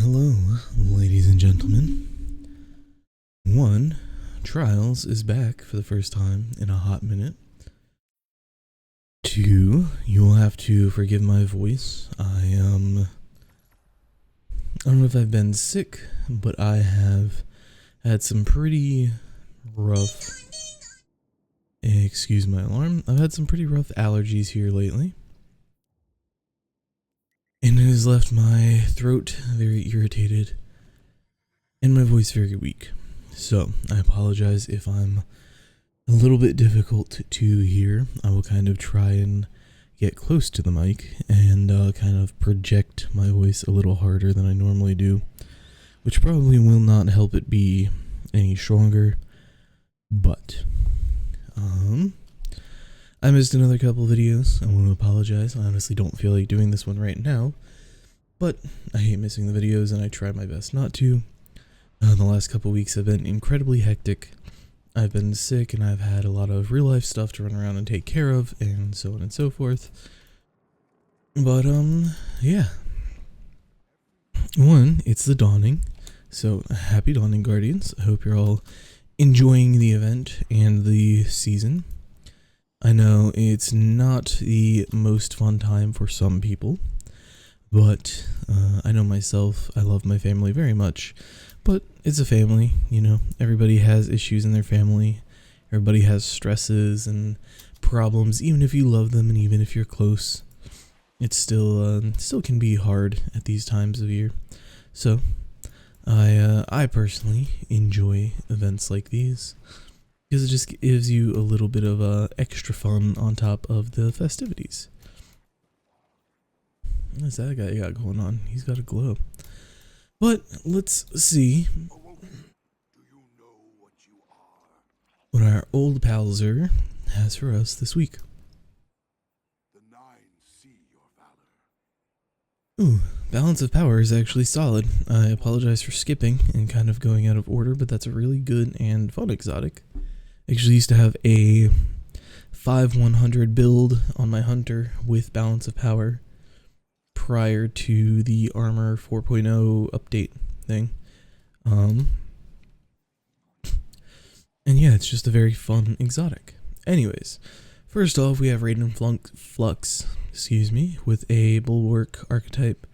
Hello, ladies and gentlemen. 1. Trials is back for the first time in a hot minute. 2. You will have to forgive my voice. I don't know if I've been sick, but I have had some pretty rough... Excuse my alarm. I've had some pretty rough allergies here lately. And it has left my throat very irritated and my voice very weak. So, I apologize if I'm a little bit difficult to hear. I will kind of try and get close to the mic and kind of project my voice a little harder than I normally do, which probably will not help it be any stronger, but I missed another couple videos. I want to apologize. I honestly don't feel like doing this one right now, but I hate missing the videos and I try my best not to. The last couple weeks have been incredibly hectic. I've been sick and I've had a lot of real life stuff to run around and take care of and so on and so forth. But yeah. 1, it's the dawning. So happy dawning, Guardians. I hope you're all enjoying the event and the season. I know it's not the most fun time for some people, but I know myself, I love my family very much, but it's a family, you know, everybody has issues in their family, everybody has stresses and problems, even if you love them and even if you're close, it still can be hard at these times of year. So I personally enjoy events like these because it just gives you a little bit of extra fun on top of the festivities. What's that guy got going on? He's got a glow. But let's see what our old Palzer has for us this week. Ooh, balance of power is actually solid. I apologize for skipping and kind of going out of order, but that's a really good and fun exotic. I actually used to have a 5-100 build on my hunter with balance of power prior to the armor 4.0 update thing. And yeah, it's just a very fun exotic. Anyways, first off, we have Radiant Flux, with a Bulwark archetype.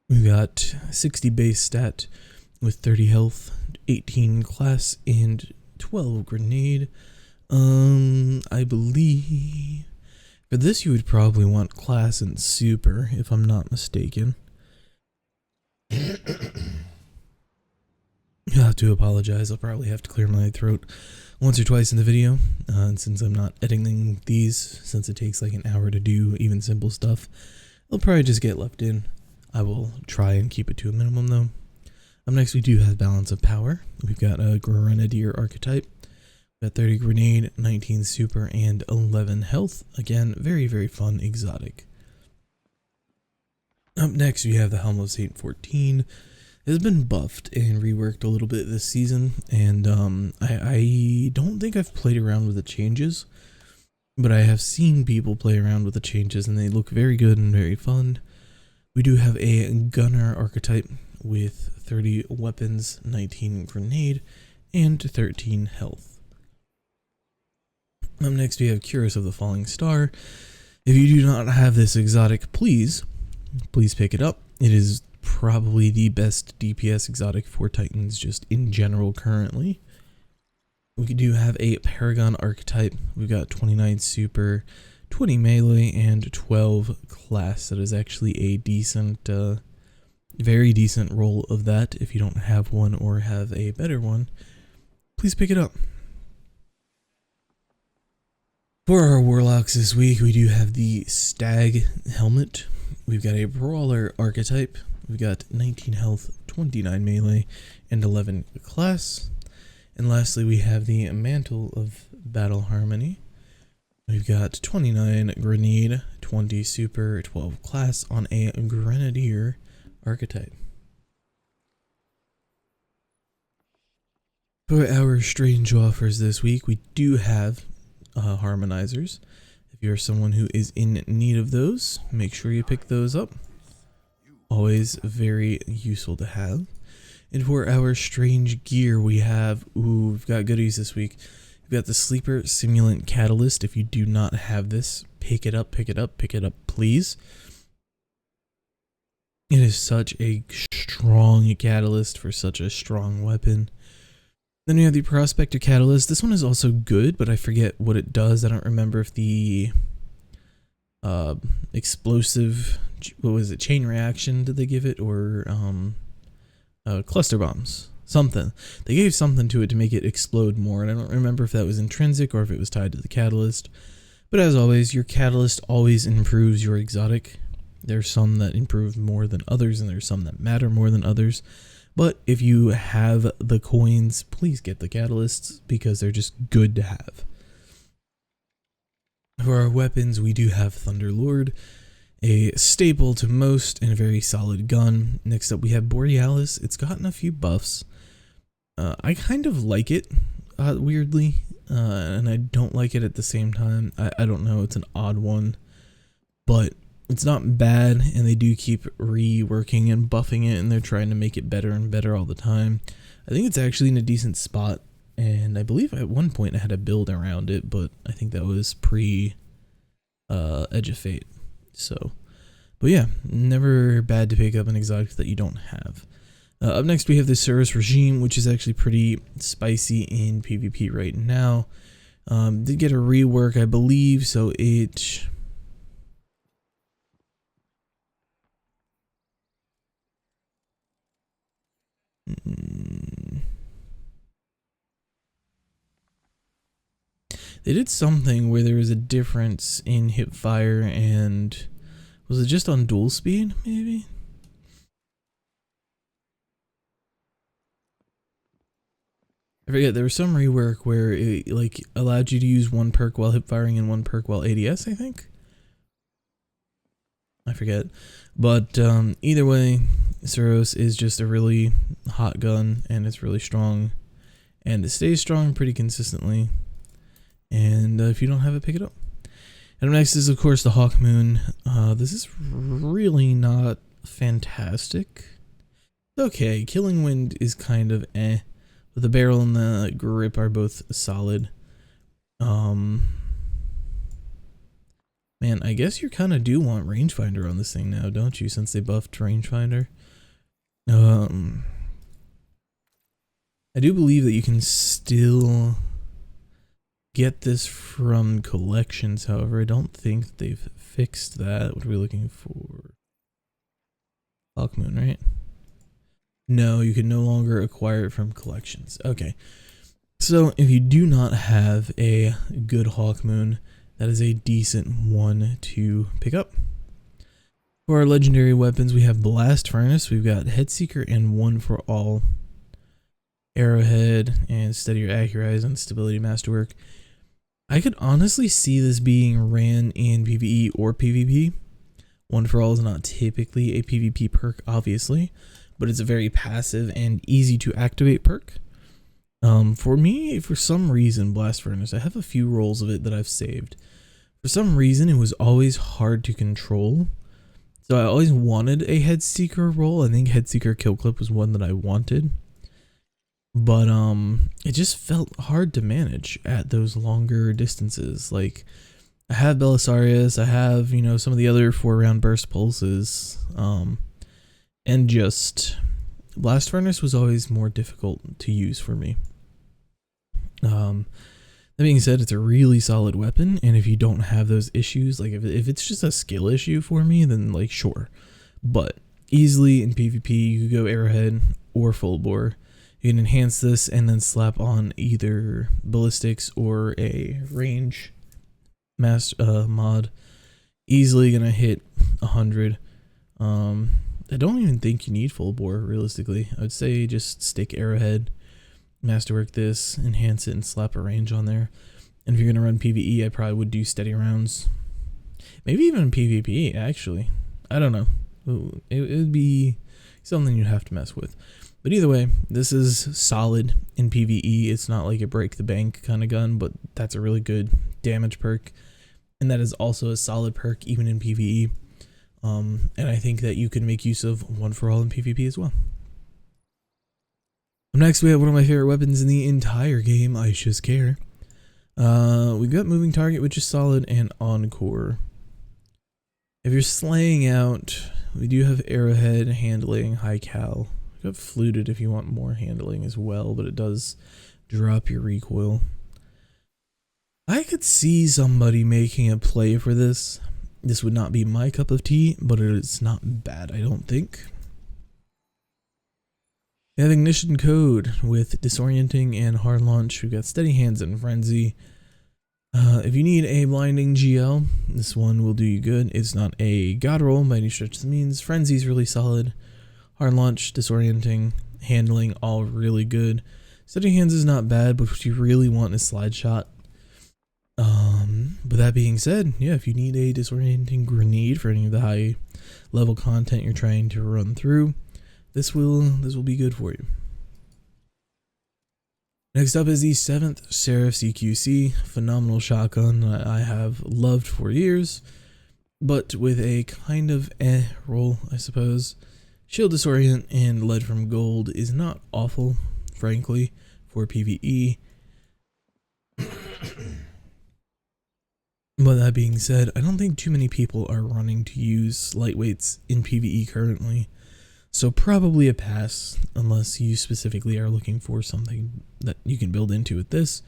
We've got 60 base stat with 30 health, 18 class, and 12 grenade. I believe for this you would probably want class and super, if I'm not mistaken. You'll have to apologize. I'll probably have to clear my throat once or twice in the video, and since I'm not editing these, since it takes like an hour to do even simple stuff, it'll probably just get left in. I will try and keep it to a minimum though. Up next we do have balance of power. We've got a Grenadier archetype. We've got 30 grenade, 19 super, and 11 health. Again, very, very fun exotic. Up next we have the Helm of Saint 14. It has been buffed and reworked a little bit this season, and I don't think I've played around with the changes, but I have seen people play around with the changes and they look very good and very fun. We do have a Gunner archetype with 30 weapons, 19 grenade, and 13 health. Up next we have Curus of the Falling Star. If you do not have this exotic, please pick it up. It is probably the best DPS exotic for Titans just in general currently. We do have a Paragon archetype. We've got 29 super, 20 melee, and 12 class. That is actually a decent, very decent roll of that. If you don't have one or have a better one, please pick it up. For our Warlocks this week, we do have the Stag helmet. We've got a Brawler archetype. We've got 19 health, 29 melee, and 11 class. And lastly, we have the Mantle of Battle Harmony. We've got 29 grenade, 20 super, 12 class on a Grenadier archetype. For our strange offers this week, we do have harmonizers. If you're someone who is in need of those, make sure you pick those up. always very useful to have. And for our strange gear, we've got goodies this week. We've got the Sleeper Simulant Catalyst. If you do not have this, pick it up, please. It is such a strong catalyst for such a strong weapon. Then we have the Prospector Catalyst. This one is also good, but I forget what it does. I don't remember if the explosive, what was it, chain reaction did they give it, or cluster bombs, something. They gave something to it to make it explode more, and I don't remember if that was intrinsic or if it was tied to the catalyst. But as always, your catalyst always improves your exotic. There's some that improve more than others, and there's some that matter more than others. But if you have the coins, please get the catalysts because they're just good to have. For our weapons, we do have Thunderlord, a staple to most and a very solid gun. Next up, we have Borealis. It's gotten a few buffs. I kind of like it, weirdly, and I don't like it at the same time. I don't know, it's an odd one, but it's not bad, and they do keep reworking and buffing it, and they're trying to make it better and better all the time. I think it's actually in a decent spot, and I believe at one point I had a build around it, but I think that was pre Edge of Fate. So, but yeah, never bad to pick up an exotic that you don't have. Up next we have the Service Regime, which is actually pretty spicy in PvP right now. Did get a rework, I believe, so it... They did something where there was a difference in hip fire, and was it just on dual speed, maybe? I forget, there was some rework where it like allowed you to use one perk while hip firing and one perk while ADS, I think? I forget. But either way, Suros is just a really hot gun, and it's really strong, and it stays strong pretty consistently. And if you don't have it, pick it up. And next is, of course, the Hawk Moon. This is really not fantastic. Okay, Killing Wind is kind of eh. But the barrel and the grip are both solid. Man, I guess you kind of do want rangefinder on this thing now, don't you? Since they buffed rangefinder. I do believe that you can still get this from collections. However, I don't think they've fixed that. What are we looking for? Hawk Moon, right? No, you can no longer acquire it from collections. Okay. So if you do not have a good Hawk Moon, that is a decent one to pick up. For our legendary weapons, we have Blast Furnace. We've got Headseeker and One for All, Arrowhead, and Steadier Accurize and Stability Masterwork. I could honestly see this being ran in PvE or PvP. One for All is not typically a PvP perk, obviously, but it's a very passive and easy to activate perk. For me, for some reason, Blast Furnace, I have a few rolls of it that I've saved. For some reason, it was always hard to control. So I always wanted a Headseeker roll. I think Headseeker Kill Clip was one that I wanted. But it just felt hard to manage at those longer distances. Like, I have Belisarius, I have, you know, some of the other 4-round burst pulses, and just Blast Furnace was always more difficult to use for me. That being said, it's a really solid weapon, and if you don't have those issues, like if it's just a skill issue for me, then like sure. But easily in PvP, you could go Arrowhead or Full Bore. You can enhance this and then slap on either ballistics or a range mod. Easily gonna hit 100. I don't even think you need Full Bore realistically. I would say just stick Arrowhead, masterwork this, enhance it, and slap a range on there. And if you're gonna run PvE, I probably would do steady rounds. Maybe even PvP actually. I don't know. It would be something you'd have to mess with. But either way, this is solid in PvE. It's not like a break the bank kind of gun, but that's a really good damage perk. And that is also a solid perk even in PvE. And I think that you can make use of One for All in PvP as well. Next, we have one of my favorite weapons in the entire game, I Just Care. We got Moving Target, which is solid, and Encore. If you're slaying out, we do have Arrowhead, Handling, High Cal. We got Fluted if you want more handling as well, but it does drop your recoil. I could see somebody making a play for this. This would not be my cup of tea, but it's not bad, I don't think. We have Ignition Code with Disorienting and Hard Launch. We've got Steady Hands and Frenzy. If you need a blinding GL, this one will do you good. It's not a god roll by any stretch of the means. Frenzy is really solid. Hard Launch, Disorienting, Handling, all really good. Steady Hands is not bad, but what you really want is Slide Shot. But that being said, yeah, if you need a Disorienting Grenade for any of the high level content you're trying to run through, this will be good for you. Next up is the 7th Seraph CQC, phenomenal shotgun that I have loved for years, but with a kind of roll, I suppose. Shield Disorient and Lead from Gold is not awful, frankly, for PvE. But that being said, I don't think too many people are running to use lightweights in PvE currently. So probably a pass, unless you specifically are looking for something that you can build into with this.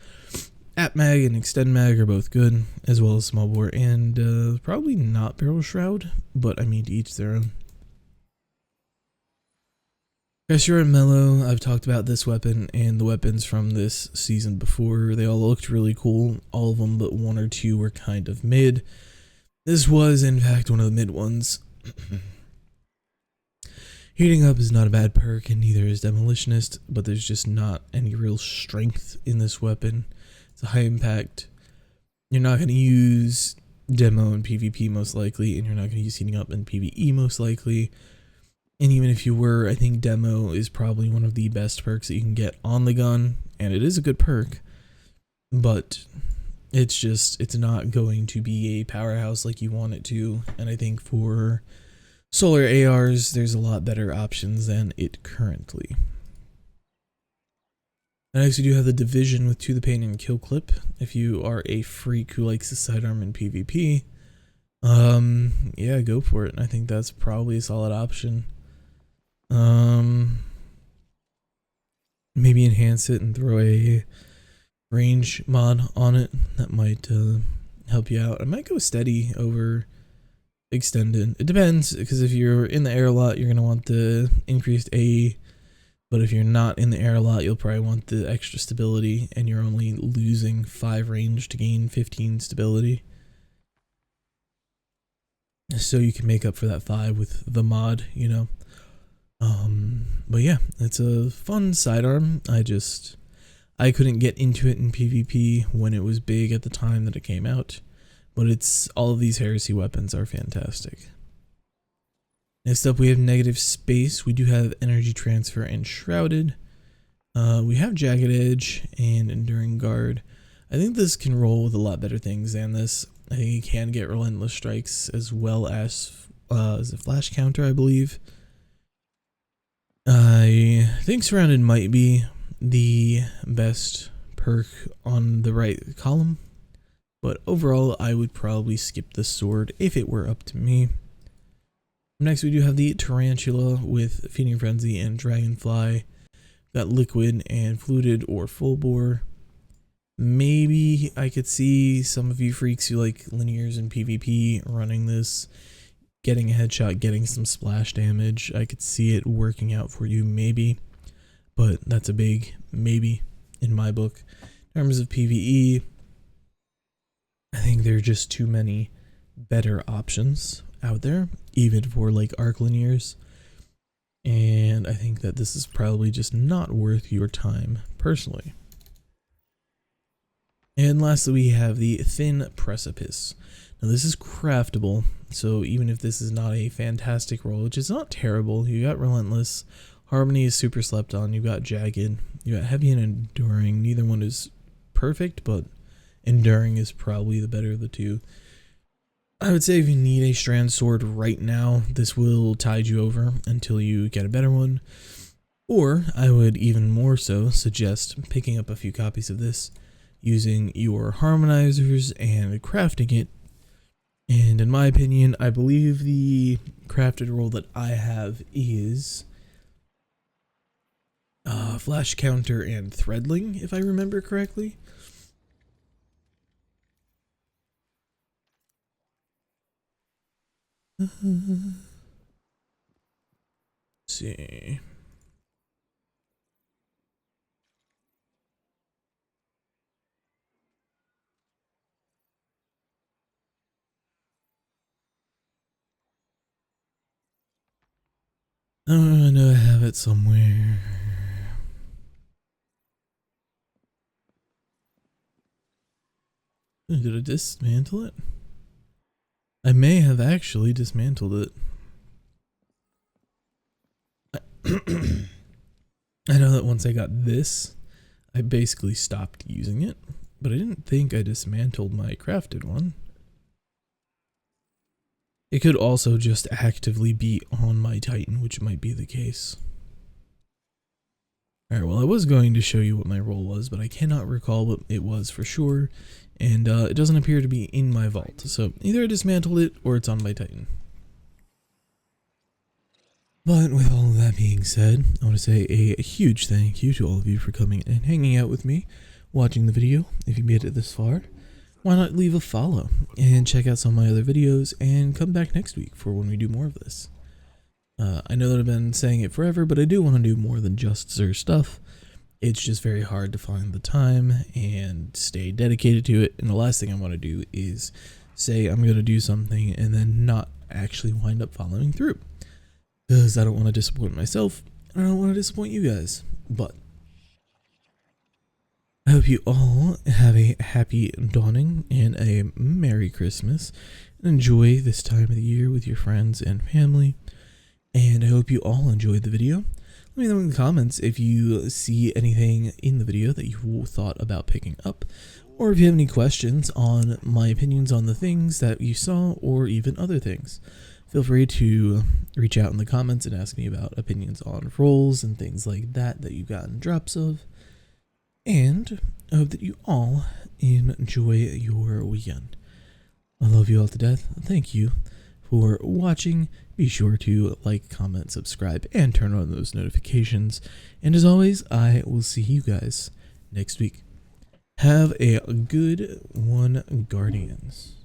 App Mag and Extend Mag are both good, as well as Small Bore, and probably not Barrel Shroud, but I mean to each their own. XUR and Mellow, I've talked about this weapon and the weapons from this season before. They all looked really cool, all of them but one or two were kind of mid. This was in fact one of the mid ones. Heating Up is not a bad perk, and neither is Demolitionist, but there's just not any real strength in this weapon. It's a high impact. You're not going to use Demo in PvP most likely, and you're not going to use Heating Up in PvE most likely. And even if you were, I think Demo is probably one of the best perks that you can get on the gun, and it is a good perk, but it's not going to be a powerhouse like you want it to, and I think for Solar ARs, there's a lot better options than it currently. Next, we do have the Division with To the Pain and Kill Clip. If you are a freak who likes the sidearm in PvP, yeah, go for it. I think that's probably a solid option. Maybe enhance it and throw a range mod on it. That might help you out. I might go Steady over Extended. It depends, because if you're in the air a lot, you're going to want the increased AE, but if you're not in the air a lot, you'll probably want the extra stability, and you're only losing 5 range to gain 15 stability. So you can make up for that 5 with the mod, you know. But yeah, it's a fun sidearm. I couldn't get into it in PvP when it was big at the time that it came out. But all of these heresy weapons are fantastic. Next up, we have Negative Space. We do have Energy Transfer and Shrouded. We have Jagged Edge and Enduring Guard. I think this can roll with a lot better things than this. I think it can get Relentless Strikes as well as a Flash Counter, I believe. I think Surrounded might be the best perk on the right column. But overall, I would probably skip the sword if it were up to me. Next, we do have the Tarantula with Feeding Frenzy and Dragonfly. Got Liquid and Fluted or Full Bore. Maybe I could see some of you freaks who like linears in PvP running this, getting a headshot, getting some splash damage. I could see it working out for you, maybe. But that's a big maybe in my book. In terms of PvE, I think there are just too many better options out there, even for like arc linears. And I think that this is probably just not worth your time, personally. And lastly, we have the Thin Precipice. Now this is craftable, so even if this is not a fantastic roll, which is not terrible, you got Relentless, Harmony is super slept on, you got Jagged, you got Heavy and Enduring. Neither one is perfect, but Enduring is probably the better of the two. I would say if you need a strand sword right now, this will tide you over until you get a better one. Or I would even more so suggest picking up a few copies of this, using your harmonizers and crafting it. And in my opinion, I believe the crafted roll that I have is flash counter and threadling, if I remember correctly. Let's see. Oh, I know I have it somewhere. Did I dismantle it? I may have actually dismantled it. I know that once I got this, I basically stopped using it, but I didn't think I dismantled my crafted one. It could also just actively be on my Titan, which might be the case. Alright, well I was going to show you what my roll was, but I cannot recall what it was for sure, and it doesn't appear to be in my vault, so either I dismantled it or it's on my Titan. But with all of that being said, I want to say a huge thank you to all of you for coming and hanging out with me, watching the video. If you made it this far, why not leave a follow and check out some of my other videos and come back next week for when we do more of this. I know that I've been saying it forever, but I do want to do more than just XUR stuff. It's just very hard to find the time and stay dedicated to it, and the last thing I want to do is say I'm going to do something and then not actually wind up following through. Because I don't want to disappoint myself, and I don't want to disappoint you guys. But I hope you all have a happy dawning and a Merry Christmas, and enjoy this time of the year with your friends and family. And I hope you all enjoyed the video. Let me know in the comments if you see anything in the video that you thought about picking up, or if you have any questions on my opinions on the things that you saw, or even other things. Feel free to reach out in the comments and ask me about opinions on rolls and things like that that you've gotten drops of. And I hope that you all enjoy your weekend. I love you all to death. Thank you for watching. Be sure to like, comment, subscribe, and turn on those notifications. And as always, I will see you guys next week. Have a good one, Guardians.